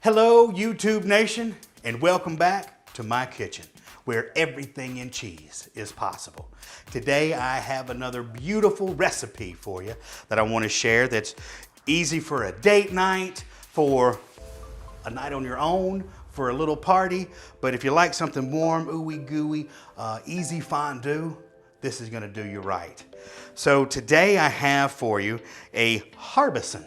Hello, YouTube Nation, and welcome back to my kitchen, where everything in cheese is possible. Today, I have another beautiful recipe for you that I want to share that's easy for a date night, for a night on your own, for a little party. But if you like something warm, ooey gooey, easy fondue, this is going to do you right. So today I have for you a Harbison.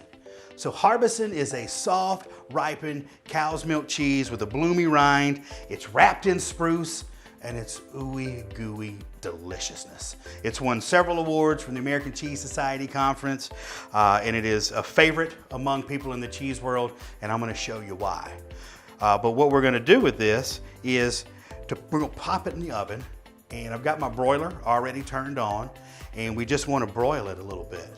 So Harbison is a soft, ripened cow's milk cheese with a bloomy rind. It's wrapped in spruce and it's ooey gooey deliciousness. It's won several awards from the American Cheese Society Conference, and it is a favorite among people in the cheese world, and I'm gonna show you why. But what we're gonna do with this is we're gonna pop it in the oven, and I've got my broiler already turned on, and we just wanna broil it a little bit.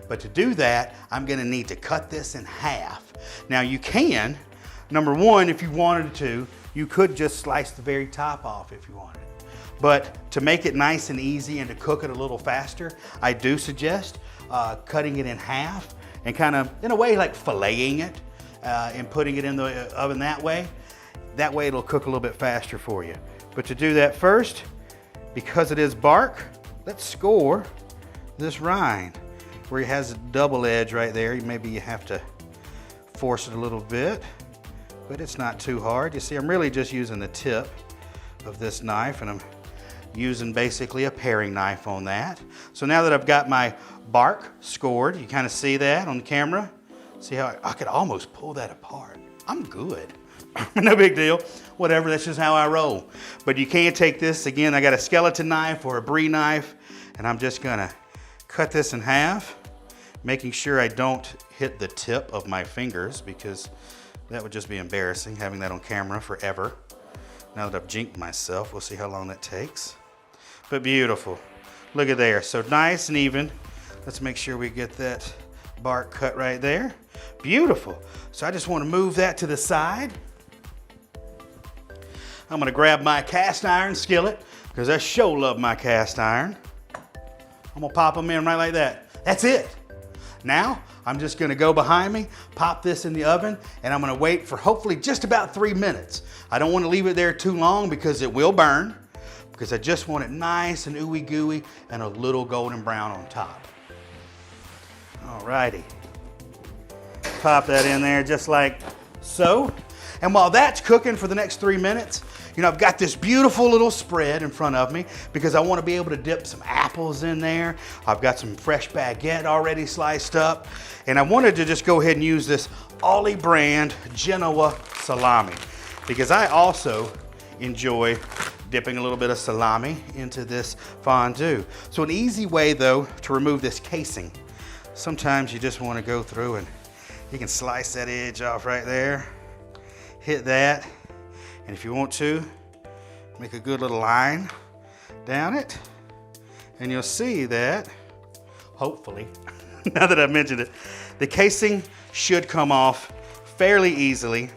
But to do that, I'm gonna need to cut this in half. Now you can, number one, if you wanted to, you could just slice the very top off if you wanted. But to make it nice and easy and to cook it a little faster, I do suggest cutting it in half and kind of, in a way, like filleting it and putting it in the oven that way. That way it'll cook a little bit faster for you. But to do that first, because it is bark, let's score this rind. Where it has a double edge right there, maybe you have to force it a little bit, but it's not too hard. You see, I'm really just using the tip of this knife, and I'm using basically a paring knife on that. So now that I've got my bark scored, you kind of see that on the camera? See how I could almost pull that apart. I'm good. No big deal. Whatever, that's just how I roll. But you can take this, again, I got a skeleton knife or a brie knife, and I'm just gonna cut this in half, making sure I don't hit the tip of my fingers, because that would just be embarrassing, having that on camera forever. Now that I've jinked myself, we'll see how long that takes. But beautiful. Look at there. So nice and even. Let's make sure we get that bark cut right there. Beautiful. So I just want to move that to the side. I'm going to grab my cast iron skillet, because I sure love my cast iron. I'm gonna pop them in right like that. That's it. Now, I'm just gonna go behind me, pop this in the oven, and I'm gonna wait for hopefully just about 3 minutes. I don't wanna leave it there too long because it will burn, because I just want it nice and ooey gooey and a little golden brown on top. Alrighty. Pop that in there just like so. And while that's cooking for the next 3 minutes, you know, I've got this beautiful little spread in front of me because I want to be able to dip some apples in there. I've got some fresh baguette already sliced up. And I wanted to just go ahead and use this Ollie brand Genoa salami, because I also enjoy dipping a little bit of salami into this fondue. So an easy way, though, to remove this casing, sometimes you just want to go through and you can slice that edge off right there. Hit that, and if you want to, make a good little line down it, and you'll see that, hopefully, now that I've mentioned it, the casing should come off fairly easily,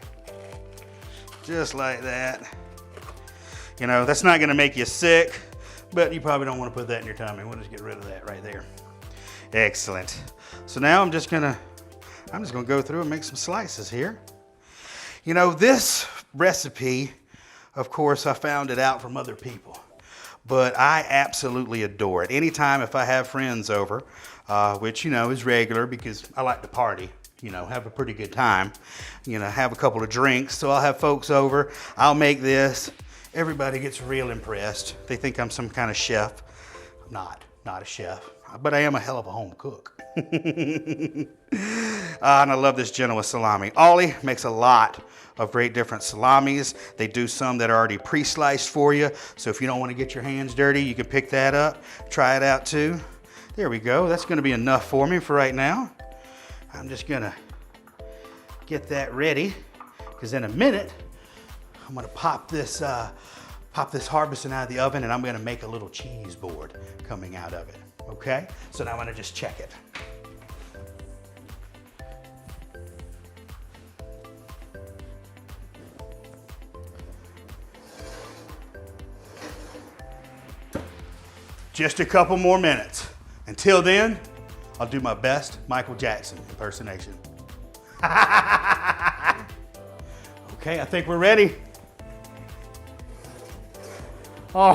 just like that. You know, that's not gonna make you sick, but you probably don't wanna put that in your tummy. We'll just get rid of that right there. Excellent. So now I'm just gonna go through and make some slices here. You know, this recipe, of course, I found it out from other people, but I absolutely adore it. Anytime if I have friends over, which, you know, is regular because I like to party, you know, have a pretty good time, you know, have a couple of drinks. So I'll have folks over, I'll make this. Everybody gets real impressed. They think I'm some kind of chef. I'm not a chef, but I am a hell of a home cook. And I love this Genoa salami. Ollie makes a lot of great different salamis. They do some that are already pre-sliced for you. So if you don't want to get your hands dirty, you can pick that up. Try it out too. There we go. That's going to be enough for me for right now. I'm just going to get that ready, because in a minute, I'm going to pop this Harbison out of the oven, and I'm going to make a little cheese board coming out of it. Okay? So now I'm going to just check it. Just a couple more minutes. Until then, I'll do my best Michael Jackson impersonation. Okay, I think we're ready. Oh,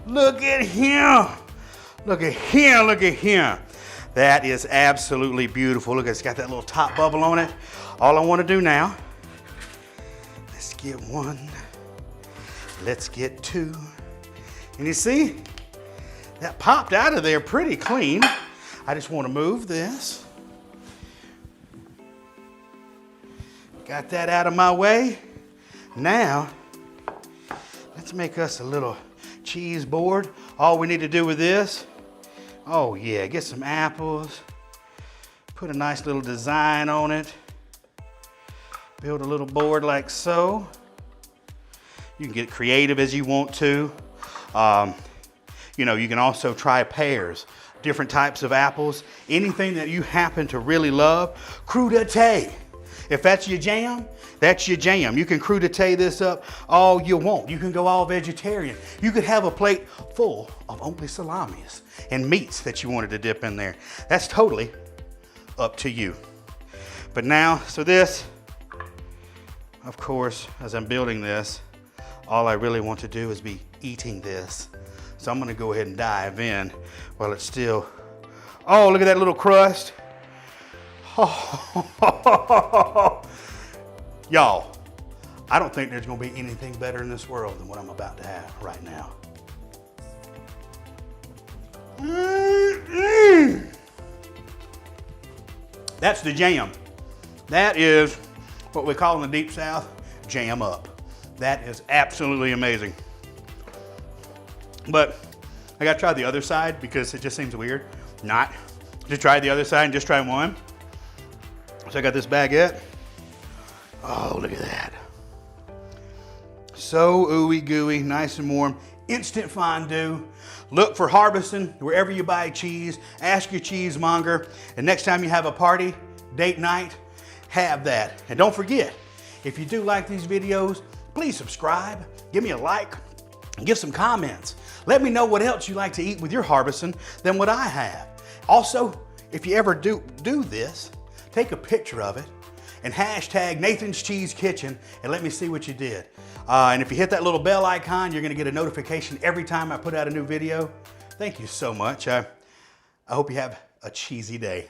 look at him. Look at him, look at him. That is absolutely beautiful. Look, it's got that little top bubble on it. All I want to do now, let's get one, let's get two. And you see, that popped out of there pretty clean. I just want to move this. Got that out of my way. Now, let's make us a little cheese board. All we need to do with this, oh yeah, get some apples, put a nice little design on it, build a little board like so. You can get creative as you want to. You know, you can also try pears, different types of apples, anything that you happen to really love. Crudité. If that's your jam, that's your jam. You can crudité this up all you want. You can go all vegetarian. You could have a plate full of only salamis and meats that you wanted to dip in there. That's totally up to you. But now, so this, of course, as I'm building this, all I really want to do is be eating this. So I'm gonna go ahead and dive in while it's still, oh, look at that little crust. Oh. Y'all, I don't think there's gonna be anything better in this world than what I'm about to have right now. That's the jam. That is what we call in the Deep South, jam up. That is absolutely amazing. But I gotta try the other side because it just seems weird not to try the other side and just try one. So I got this baguette. Oh, look at that. So ooey gooey, nice and warm. Instant fondue. Look for Harbison wherever you buy cheese. Ask your cheesemonger. And next time you have a party, date night, have that. And don't forget, if you do like these videos, please subscribe, give me a like, and give some comments. Let me know what else you like to eat with your Harbison than what I have. Also, if you ever do this, take a picture of it and hashtag Nathan's Cheese Kitchen and let me see what you did. And if you hit that little bell icon, you're gonna get a notification every time I put out a new video. Thank you so much. I hope you have a cheesy day.